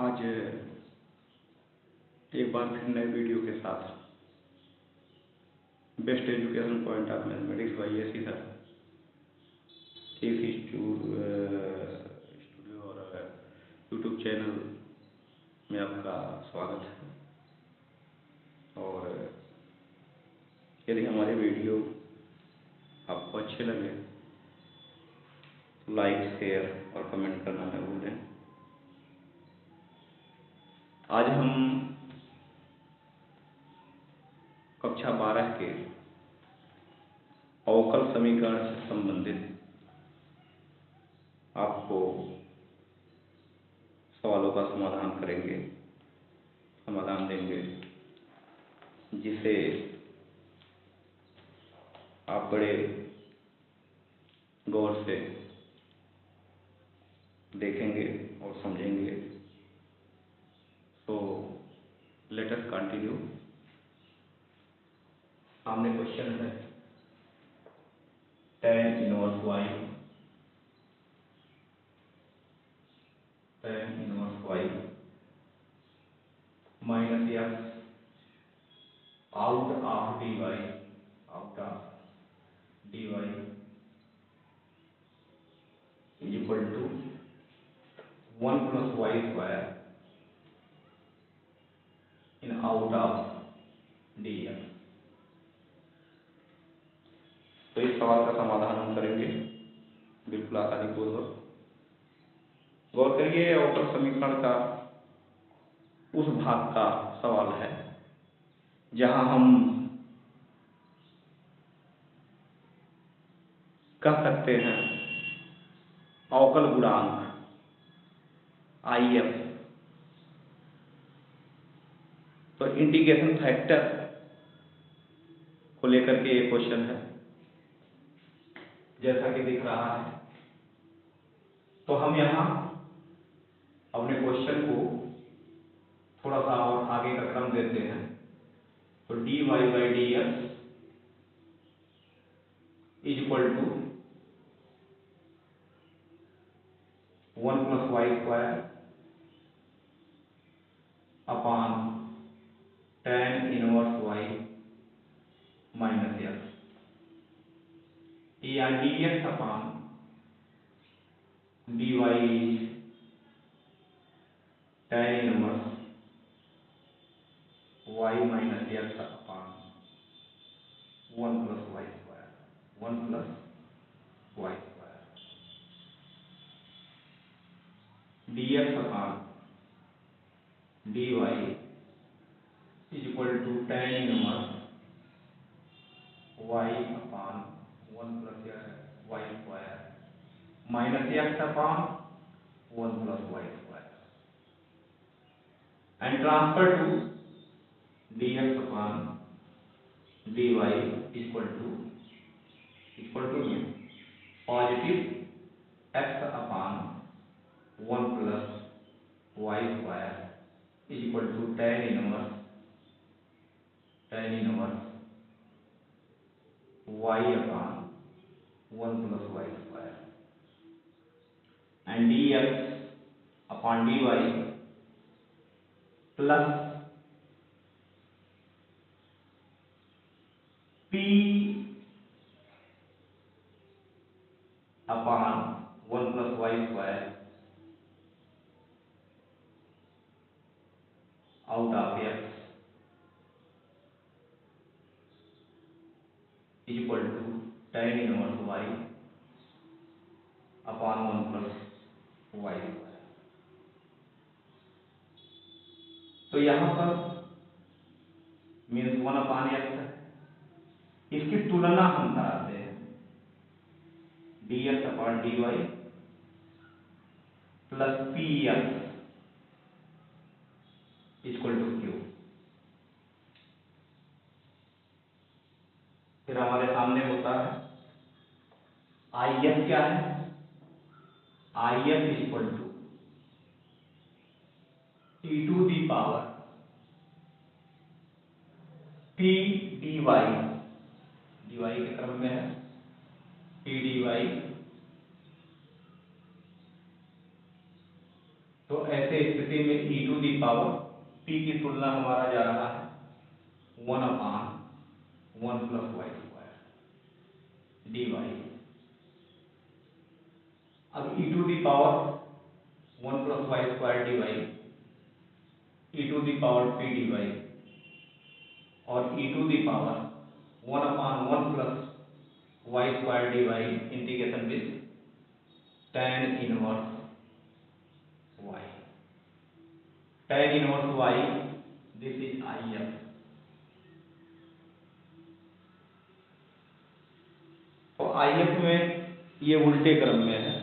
आज एक बार फिर नए वीडियो के साथ best education point of mathematics by AC sir इसी स्टूडियो और यूट्यूब चैनल में आपका स्वागत है। और यदि हमारे वीडियो आपको अच्छे लगे तो लाइक, शेयर और कमेंट करना न भूलें। आज हम कक्षा 12 के अवकल समीकरण से संबंधित आपको सवालों का समाधान देंगे, जिसे आप बड़े गौर से देखेंगे और समझेंगे। तो लेट अस कंटिन्यू। सामने क्वेश्चन है tan inverse y minus x out of dy is equal to 1 plus y square in out of dx। तो इस सवाल का समाधान हम करेंगे बिल्कुल आसानी पूर्वक। गौर करिए, अवकल समीकरण का उस भाग का सवाल है जहां हम कह सकते हैं अवकल गुणांक IF, तो इंटीग्रेशन फैक्टर को लेकर के ये क्वेश्चन है, जैसा कि दिख रहा है। तो हम यहाँ अपने क्वेश्चन को थोड़ा सा और आगे का क्रम देते हैं। तो dy by dx is equal to 1 plus y square upon tan inverse y minus x, या dx upon dy is tan inverse y minus x upon 1 plus y square dx upon dy is equal to tan inverse y upon 1 plus y square minus x upon 1 plus y square, and transfer to dx upon dy equal to positive x upon 1 plus y square is equal to tan inverse y upon 1 plus y square, and dx upon dy plus p upon 1 plus y square out of x is equal to tan inverse y upon 1 plus y square. तो यहां पर means 1 upon x है, इसकी तुलना हम कराते हैं dx upon dy plus px equal to q। फिर हमारे सामने होता है IF क्या है, IF equal to e to the power p dy के क्रम में है, p dy। तो ऐसे स्थिति में e दी पावर p की तुलना हमारा जा रहा है 1/1 प्लस वाई स्क्वायर dy। अब e to the power 1 plus y square dy, e to the power p dy और e to the power 1/1 plus y square dy integration with tan inverse y। tan inverse y, this is IF। तो IF में ये उल्टे क्रम में है,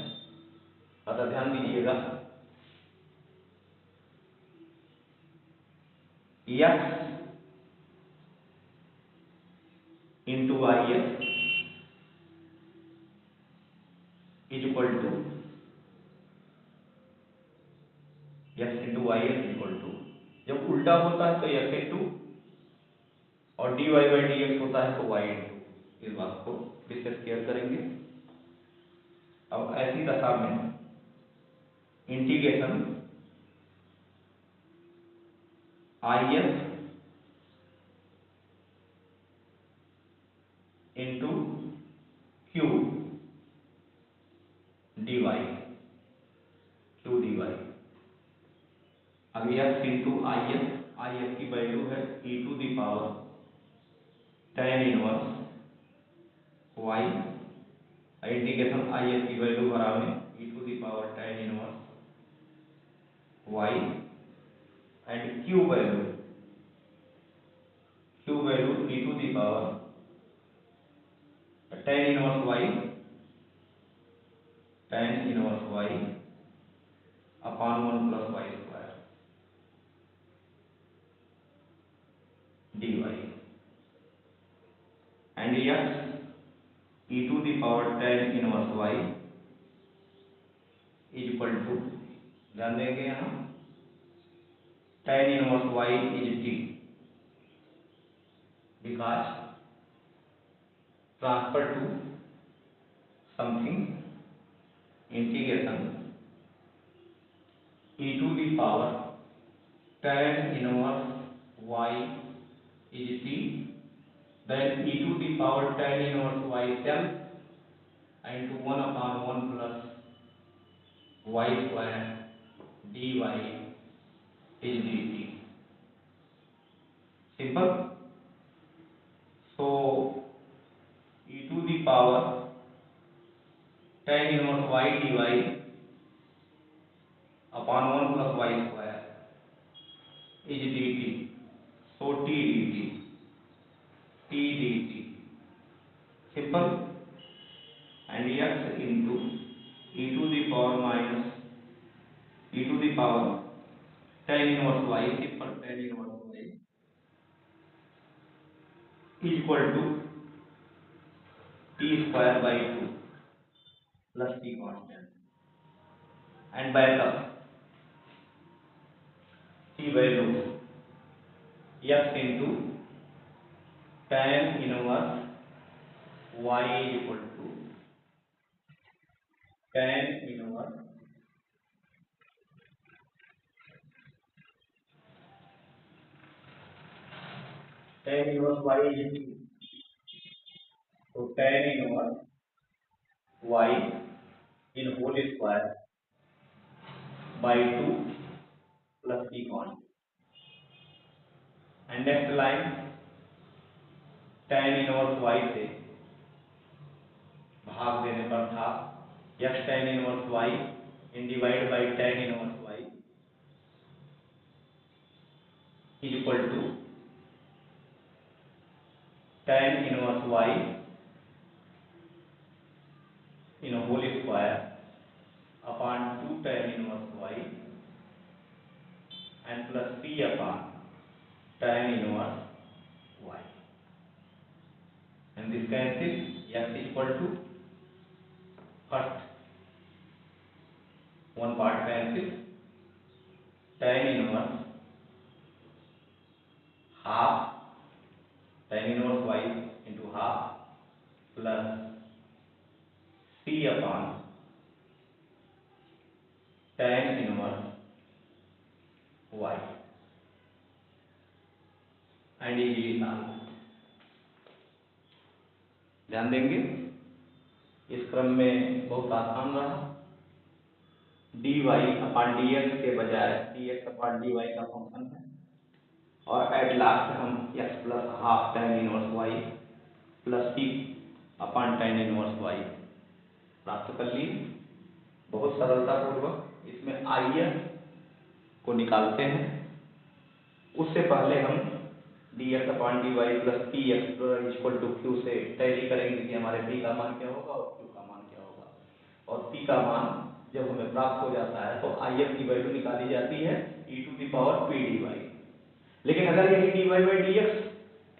अतः ध्यान दीजिएगा। x into IF is equal to x into IF equal to, जब उल्टा होता है तो x इंटू और dy बाई dx होता है तो y इंटू। इस बात को डिस्कस क्लियर करेंगे। अब ऐसी दशा में integration IF into Q dy, अब x इंटू IF की वैल्यू है e to the power tan inverse y, integration IF की वैल्यू बराबर e to the power tan inverse y and Q value e to the power tan inverse y upon 1 plus y square dy and x e to the power tan inverse y is equal to, ध्यान देंगे यहाँ tan inverse y is t, because transfer to something integration e to the power tan inverse y is t, then e to the power tan inverse y self and to 1/1 plus y square dy is dt. Simple. So e to the power tan inverse y dy upon 1 plus y square is dt. So t dt. Simple. And x into e to the power minus e to the power tan inverse y, simple tan inverse y is equal to t square by 2 plus t constant, and back up t value x into tan inverse y is equal to tan inverse y is t. So tan inverse y in whole square by 2 plus t constant, and next line tan inverse y से भाग देने पर था x tan inverse y in divide by tan inverse y is equal to tan inverse y in whole square upon 2 tan inverse y and plus p upon tan inverse y, and this cancel, x is equal to first one part cancel, tan inverse half tan inverse y into half plus p upon tan inverse y, and easily solve. ध्यान देंगे, इस क्रम में बहुत आसान रहा। dy upon dx के बजाय dx अपॉन dy का फंक्शन है, और एट लास्ट हम x plus half tan inverse y plus p upon tan inverse y प्राप्त कर लिए बहुत सरलतापूर्वक। इसमें if को निकालते हैं, उससे पहले हम dx upon dy plus px equal to q से टैली करेंगे कि हमारे p का मान क्या होगा और q का मान क्या होगा। और p का मान जब हमें प्राप्त हो जाता है तो if की वैल्यू निकाली जाती है e to the power p dy। लेकिन अगर यही dy बाई dx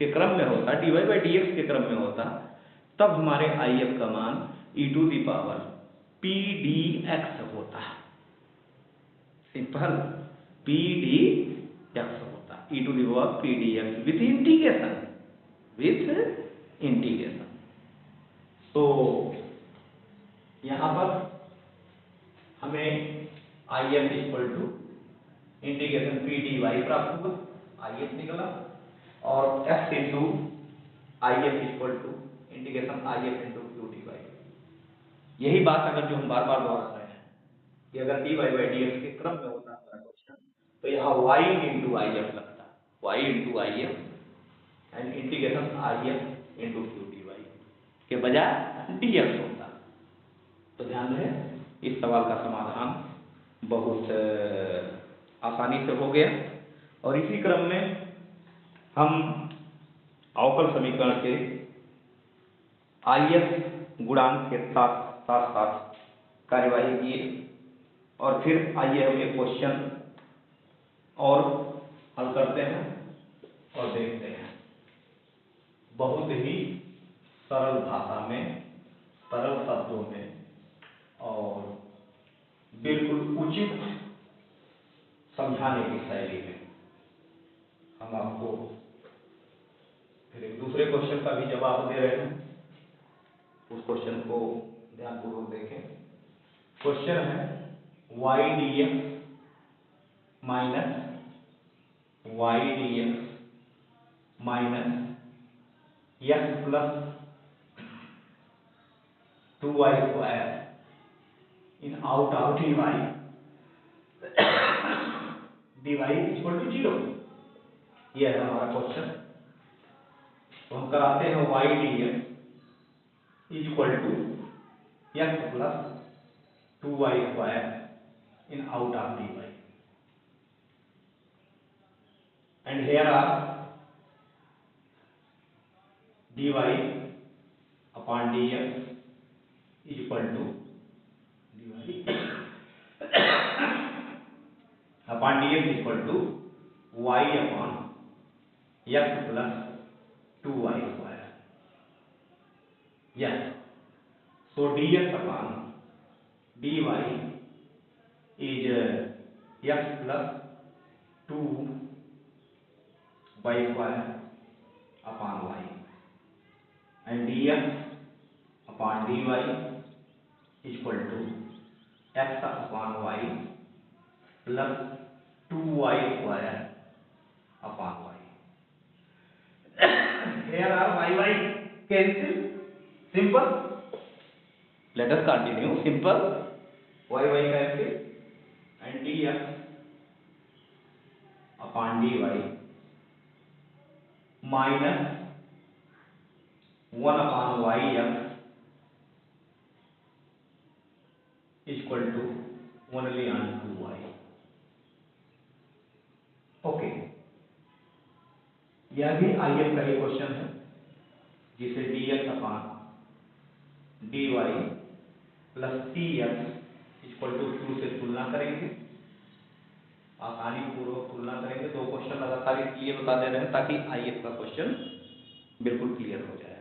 के क्रम में होता, dy बाई dx के क्रम में होता, तब हमारे if का मान e to the power p dx होता। सिंपल, p dx होता, e to the power p dx with integration. तो यहाँ पर हमें if equal to integration p dy प्राप्त हुआ, if निकला, और x into if equal to integration if into q dy। यही बात अगर जो हम बार बार दोहरा रहे हैं कि अगर dy बाई dx के क्रम में होता हमारा क्वेश्चन, तो यहाँ y इंटू if लगता, y into if and integration if into q dy के बजाय dx होता। तो ध्यान रहे, इस सवाल का समाधान बहुत आसानी से हो गया। और इसी क्रम में हम अवकल समीकरण के if गुणांक के साथ साथ कार्यवाही किए, और फिर आइए हम एक क्वेश्चन और हल करते हैं और देखते हैं। बहुत ही सरल भाषा में, सरल शब्दों में और बिल्कुल उचित समझाने की शैली में हम आपको फिर एक दूसरे क्वेश्चन का भी जवाब दे रहे हैं। उस क्वेश्चन को ध्यानपूर्वक देखें। क्वेश्चन है y dx minus y dx minus x plus 2y square in out of dy equal to 0। यह है हमारा क्वेश्चन। तो हम कराते हैं y dx equal to x plus 2y square in out of dy and here are dy upon dx equal to dy upon dx equal to y upon x plus 2y square. Yes, so dx upon dy is x plus 2y square upon y and dx upon dy equal to x upon y plus 2y square upon y। Here are y cancel, simple. Let us continue, simple, y cancel and dx upon dy minus 1 upon yx equal to only on 2y। Okay, यह भी if का ही question है, जिसे dx upon dy plus tx equal to q से तुलना करेंगे, आसानी पूर्वक तुलना करेंगे। दो क्वेश्चन लगातार इसलिए बता दे रहे हैं ताकि if का क्वेश्चन बिल्कुल क्लियर हो जाए।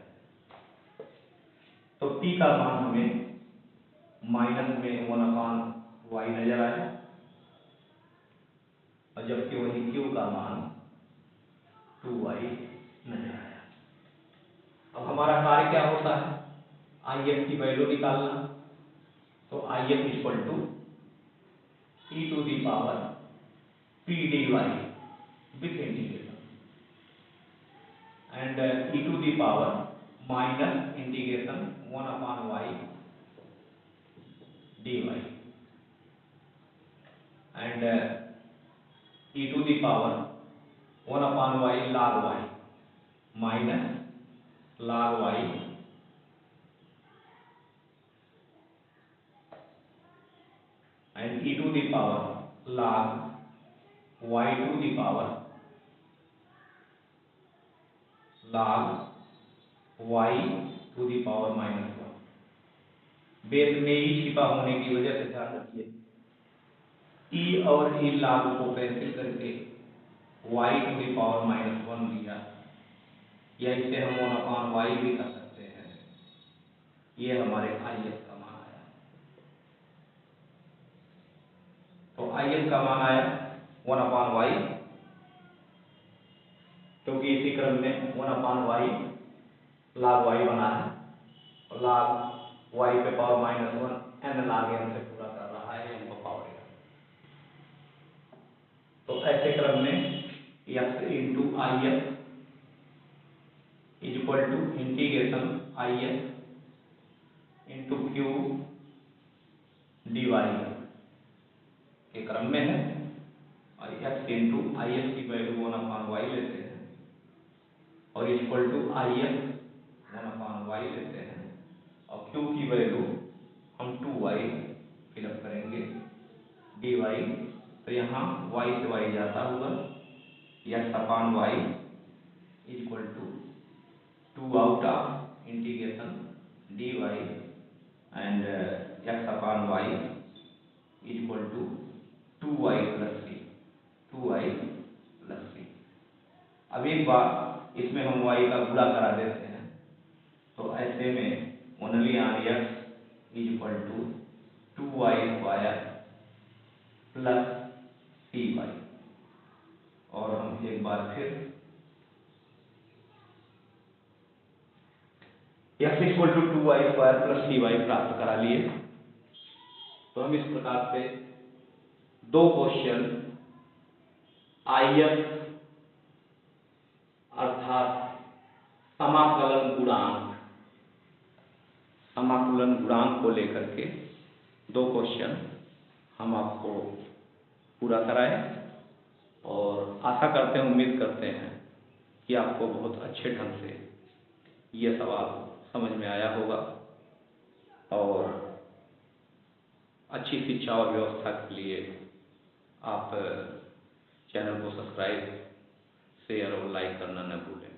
तो p का मान हमें माइनस में 1 अपॉन y नजर आया, और जबकि वही q का मान 2y नजर आया। अब हमारा कार्य क्या होता है, if की वैल्यू निकालना। तो if equal to e to the power p dy with integration. and e to the power minus integration 1 upon y dy and e to the power 1 upon y log y minus log y and e to the power log y to the power log y to the power minus 1। Base में ई छिपा होने की वजह से ध्यान रखिए ई और ई log को कैंसिल करके y to the power minus 1 दिया, या इसे हम 1 upon y भी कर सकते हैं। ये हमारे IF का मान आया। तो IF का मान आया 1 upon y, क्योंकि इसी क्रम में 1 upon y log y बना है और log y पे power minus 1 n log n से पूरा कर रहा है n को पावर। तो ऐसे क्रम में x into IF is equal to integration IF into Q dy के क्रम में है और x इंटू IF की वैल्यू 1 upon y लेते हैं और equal to IF 1 upon y लेते हैं और Q की वैल्यू हम 2y फिलअप करेंगे dy। तो यहाँ y से y जाता हुआ x upon y is equal to 2 out of integration dy and x upon y is equal to 2y plus c 2y plus c। अब एक बार इसमें हम y का गुणा करा देते हैं, तो ऐसे में only on x is equal to 2y स्क्वायर प्लस cy। और हम एक बार फिर x इक्वल टू 2y स्क्वायर प्लस cy प्राप्त करा लिए। तो हम इस प्रकार से दो क्वेश्चन IF अर्थात समाकलन गुणांक को लेकर के दो क्वेश्चन हम आपको पूरा कराए और आशा करते हैं, उम्मीद करते हैं कि आपको बहुत अच्छे ढंग से ये सवाल समझ में आया होगा और अच्छी शिक्षा और व्यवस्था के लिए आप चैनल को सब्सक्राइब, शेयर और लाइक करना न भूलें।